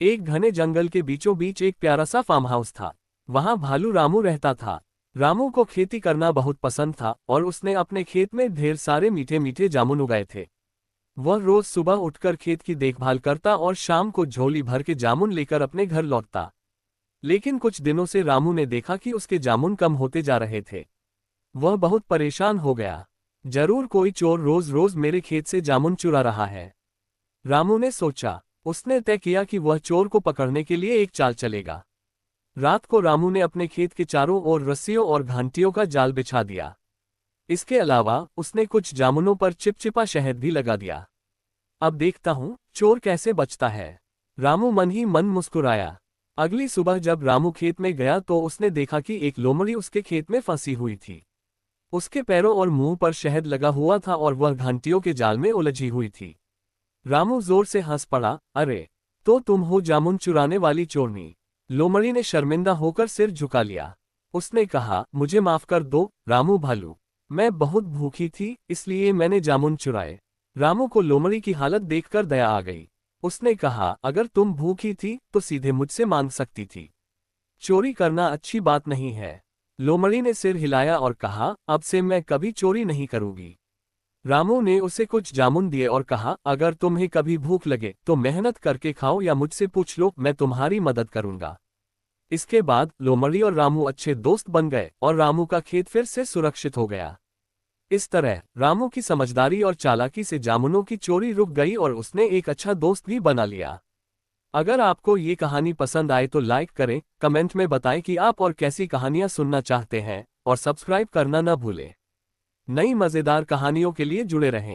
एक घने जंगल के बीचों बीच एक प्यारा सा फार्म हाउस था। वहां भालू रामू रहता था। रामू को खेती करना बहुत पसंद था और उसने अपने खेत में ढेर सारे मीठे मीठे जामुन उगाए थे। वह रोज सुबह उठकर खेत की देखभाल करता और शाम को झोली भर के जामुन लेकर अपने घर लौटता। लेकिन कुछ दिनों से रामू ने देखा कि उसके जामुन कम होते जा रहे थे। वह बहुत परेशान हो गया। जरूर कोई चोर रोज रोज मेरे खेत से जामुन चुरा रहा है, रामू ने सोचा। उसने तय किया कि वह चोर को पकड़ने के लिए एक चाल चलेगा। रात को रामू ने अपने खेत के चारों ओर रस्सियों और घंटियों का जाल बिछा दिया। इसके अलावा उसने कुछ जामुनों पर चिपचिपा शहद भी लगा दिया। अब देखता हूँ चोर कैसे बचता है, रामू मन ही मन मुस्कुराया। अगली सुबह जब रामू खेत में गया तो उसने देखा कि एक लोमड़ी उसके खेत में फंसी हुई थी। उसके पैरों और मुंह पर शहद लगा हुआ था और वह घंटियों के जाल में उलझी हुई थी। रामू जोर से हंस पड़ा, अरे, तो तुम हो जामुन चुराने वाली चोरनी। लोमड़ी ने शर्मिंदा होकर सिर झुका लिया। उसने कहा, मुझे माफ कर दो रामू भालू, मैं बहुत भूखी थी इसलिए मैंने जामुन चुराए। रामू को लोमड़ी की हालत देखकर दया आ गई। उसने कहा, अगर तुम भूखी थी तो सीधे मुझसे मांग सकती थी, चोरी करना अच्छी बात नहीं है। लोमड़ी ने सिर हिलाया और कहा, अब से मैं कभी चोरी नहीं करूंगी। रामू ने उसे कुछ जामुन दिए और कहा, अगर तुम्हें कभी भूख लगे तो मेहनत करके खाओ या मुझसे पूछ लो, मैं तुम्हारी मदद करूंगा। इसके बाद लोमड़ी और रामू अच्छे दोस्त बन गए और रामू का खेत फिर से सुरक्षित हो गया। इस तरह रामू की समझदारी और चालाकी से जामुनों की चोरी रुक गई और उसने एक अच्छा दोस्त भी बना लिया। अगर आपको ये कहानी पसंद आए तो लाइक करें, कमेंट में बताएं कि आप और कैसी कहानियां सुनना चाहते हैं और सब्सक्राइब करना न भूलें। नई मजेदार कहानियों के लिए जुड़े रहें।